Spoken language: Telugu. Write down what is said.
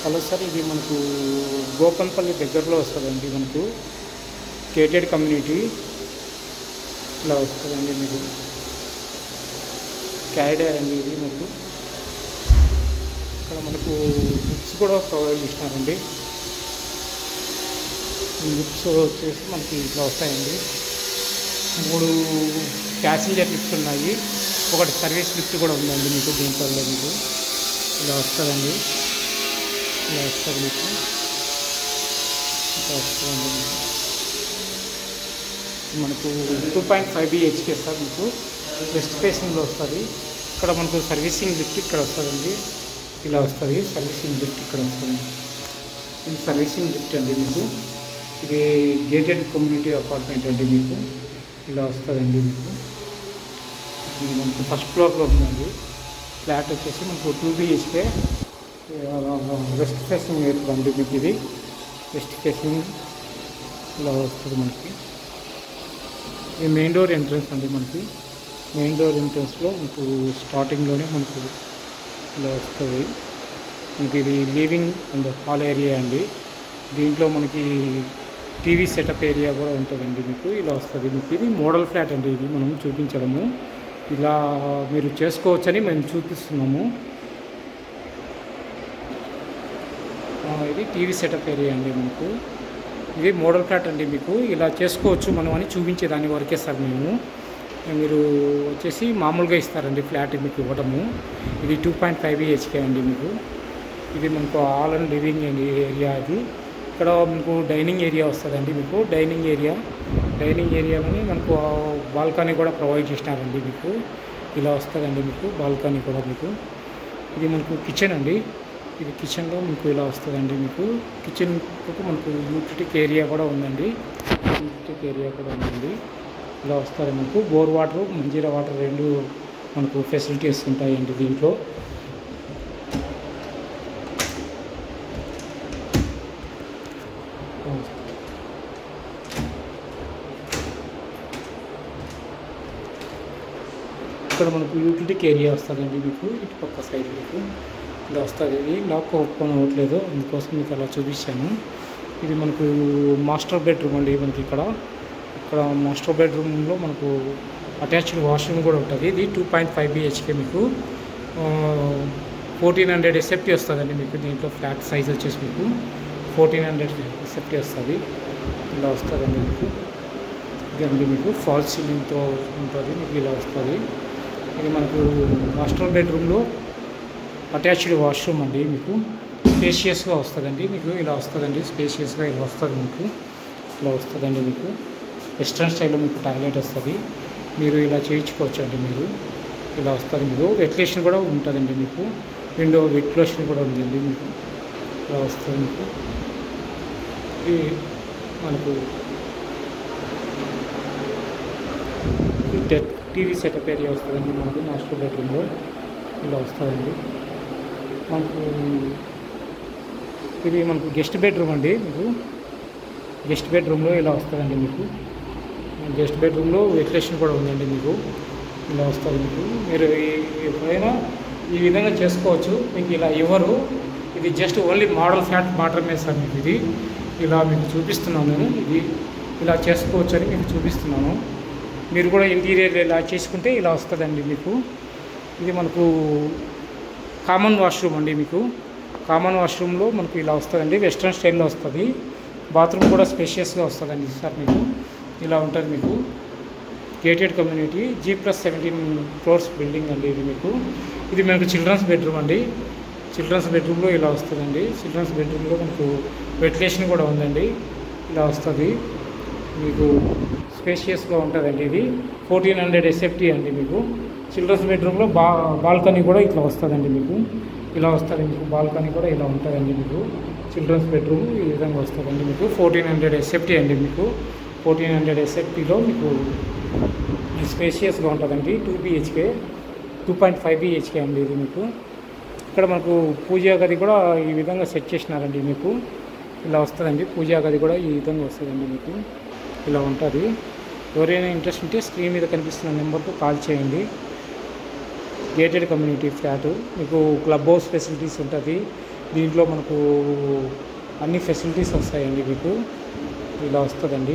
హలో సార్, ఇది మనకు గోపన్పల్లి దగ్గరలో వస్తుందండి. మనకు గేటెడ్ కమ్యూనిటీ ఇలా వస్తుందండి. మీకు క్యారిడార్ అండి ఇది. మీకు ఇక్కడ మనకు బుక్స్ కూడా ప్రొవైడ్ చేసినారండి. ఈ బుక్స్ వచ్చేసి మనకి ఇట్లా వస్తాయండి. 3 ప్యాసింజర్ లిఫ్ట్స్ ఉన్నాయి, ఒకటి సర్వీస్ లిఫ్ట్ కూడా ఉందండి. మీకు దీంట్లో మీకు ఇలా వస్తుందండి. ఇలా వస్తుంది మీకు, ఇలా వస్తుందండి. మనకు 2.5 BHK సార్. మీకు వెస్ట్ ఫేసింగ్లో వస్తుంది. ఇక్కడ మనకు సర్వీసింగ్ లిఫ్ట్ ఇక్కడ వస్తుందండి. ఇలా వస్తుంది సర్వీసింగ్ లిఫ్ట్ ఇక్కడ వస్తుంది. ఇది సర్వీసింగ్ లిఫ్ట్ అండి. మీకు ఇది గేటెడ్ కమ్యూనిటీ అపార్ట్మెంట్ అండి. మీకు ఇలా వస్తుందండి. మీకు ఇది మనకు ఫస్ట్ ఫ్లోర్లో ఉందండి. ఫ్లాట్ వచ్చేసి మనకు 2 BHK వెస్ట్ ఫేసింగ్ అండి. మీకు ఇది వెస్ట్ ఫేసింగ్ ఇలా వస్తుంది. మనకి ఇది మెయిన్ డోర్ ఎంట్రన్స్ అండి. మనకి మెయిన్ డోర్ ఎంట్రన్స్లో మీకు స్టార్టింగ్లోనే మనకు ఇలా వస్తుంది. మనకి ఇది లివింగ్ అండ్ హాల్ ఏరియా అండి. దీంట్లో మనకి టీవీ సెటప్ ఏరియా కూడా ఉంటుందండి. మీకు ఇలా వస్తుంది. మీకు ఇది మోడల్ ఫ్లాట్ అండి. ఇది మనం చూపించడము ఇలా మీరు చేసుకోవచ్చని మేము చూపిస్తున్నాము. ఇది టీవీ సెటప్ ఏరియా అండి. మనకు ఇది మోడల్ ఫ్లాట్ అండి. మీకు ఇలా చేసుకోవచ్చు మనం అని చూపించేదాని వరకే సార్. మీరు వచ్చేసి మామూలుగా ఇస్తారండి ఫ్లాట్ మీకు ఇవ్వడము. ఇది 2.5 BHK అండి. మీకు ఇది మనకు ఆల్ అండ్ లివింగ్ ఏరియా. ఇది ఇక్కడ మీకు డైనింగ్ ఏరియా వస్తుందండి. మీకు డైనింగ్ ఏరియాలోని మనకు బాల్కనీ కూడా ప్రొవైడ్ చేసినారండి. మీకు ఇలా వస్తుందండి. మీకు బాల్కనీ కూడా మీకు ఇది మనకు కిచెన్ అండి. ఇది కిచెన్లో మీకు ఇలా వస్తుందండి. మీకు కిచెన్ మనకు యూటిలిటీ ఏరియా కూడా ఉందండి. ఇలా వస్తుంది. మనకు బోర్ వాటర్, మంజీరా వాటర్ 2 మనకు ఫెసిలిటీస్ ఉంటాయండి దీంట్లో. ఇక్కడ మనకు యూటిలిటీ ఏరియా వస్తుందండి. మీకు ఇటు పక్క సైడ్ మీకు ఇలా వస్తుంది. ఇది లాక్ ఓపెన్ అవ్వట్లేదు, అందుకోసం మీకు అలా చూపించాను. ఇది మనకు మాస్టర్ బెడ్రూమ్ అండి. మనకి ఇక్కడ మాస్టర్ బెడ్రూమ్లో మనకు అటాచ్డ్ వాష్రూమ్ కూడా ఉంటుంది. ఇది 2.5 BHK. మీకు 1400 SFT వస్తుందండి. మీకు దీంట్లో ఫ్లాట్ సైజ్ వచ్చేసి మీకు 1400 SFT వస్తుంది. ఇలా వస్తుందండి. మీకు ఇదండి మీకు ఫాల్ సీలింగ్తో ఉంటుంది. మీకు ఇలా వస్తుంది. ఇది మనకు మాస్టర్ బెడ్రూమ్లో అటాచ్డ్ వాష్రూమ్ అండి. మీకు స్పేషియస్గా వస్తుందండి. మీకు ఇలా వస్తుందండి. స్పేషియస్గా ఇలా వస్తుంది. మీకు ఇలా వస్తుందండి. మీకు వెస్ట్రన్ స్టైల్లో మీకు టాయిలెట్ వస్తుంది. మీరు ఇలా చేయించుకోవచ్చు అండి. మీరు ఇలా వస్తుంది. మీకు వెంటిలేషన్ కూడా ఉంటుందండి. మీకు విండో వెంటిలేషన్ కూడా ఉందండి. మీకు ఇలా వస్తుంది. మీకు ఇది మనకు టీవీ సెటప్ ఏరియా వస్తుందండి. మనకు మాస్టర్ బెడ్రూమ్లో ఇలా వస్తుందండి. మనకు ఇది మనకు గెస్ట్ బెడ్రూమ్ అండి. మీకు గెస్ట్ బెడ్రూమ్లో ఇలా వస్తుందండి. మీకు గెస్ట్ బెడ్రూమ్లో వెంటిలేషన్ కూడా ఉందండి. మీకు ఇలా వస్తుంది. మీకు మీరు ఎప్పుడైనా ఈ విధంగా చేసుకోవచ్చు. మీకు ఇలా ఇవ్వరు. ఇది జస్ట్ ఓన్లీ మోడల్ ఫ్లాట్ మాత్రమే సార్. మీకు ఇది ఇలా మీకు చూపిస్తున్నాను నేను. ఇది ఇలా చేసుకోవచ్చు అని మీకు చూపిస్తున్నాను. మీరు కూడా ఇంటీరియర్ ఇలా చేసుకుంటే ఇలా వస్తుందండి. మీకు ఇది మనకు కామన్ వాష్రూమ్ అండి. మీకు కామన్ వాష్రూమ్లో మనకు ఇలా వస్తుందండి. వెస్ట్రన్ స్టైల్లో వస్తుంది. బాత్రూమ్ కూడా స్పేషియస్గా వస్తుందండి సార్. మీకు ఇలా ఉంటుంది. మీకు gated community G+17 floors building అండి. ఇది మనకు చిల్డ్రన్స్ బెడ్రూమ్ అండి. చిల్డ్రన్స్ బెడ్రూమ్లో ఇలా వస్తుందండి. చిల్డ్రన్స్ బెడ్రూమ్లో మనకు వెంటిలేషన్ కూడా ఉందండి. ఇలా వస్తుంది. మీకు స్పేషియస్గా ఉంటుందండి. ఇది 1400 SFT అండి. మీకు చిల్డ్రన్స్ బెడ్రూమ్లో బాల్కనీ కూడా ఇట్లా వస్తుందండి. మీకు ఇలా వస్తుంది. మీకు బాల్కనీ కూడా ఇలా ఉంటుందండి. మీకు చిల్డ్రన్స్ బెడ్రూమ్ ఈ విధంగా వస్తుందండి. మీకు 1400 SFT అండి. మీకు 1400 SFTలో మీకు స్పేషియస్గా ఉంటుందండి. 2 BHK 2.5 BHK అండి. ఇది మీకు ఇక్కడ మనకు పూజా గది కూడా ఈ విధంగా సెట్ చేసినారండి. మీకు ఇలా వస్తుందండి. పూజా గది కూడా ఈ విధంగా వస్తుందండి. మీకు ఇలా ఉంటుంది. ఎవరైనా ఇంట్రెస్ట్ ఉంటే స్క్రీన్ మీద కనిపిస్తున్న నెంబర్కు కాల్ చేయండి. గేటెడ్ కమ్యూనిటీ ఫ్లాట్ మీకు క్లబ్ హౌస్ ఫెసిలిటీస్ ఉంటుంది, దీంట్లో మనకు అన్ని ఫెసిలిటీస్ వస్తాయండి మీకు. ఇలా వస్తుందండి.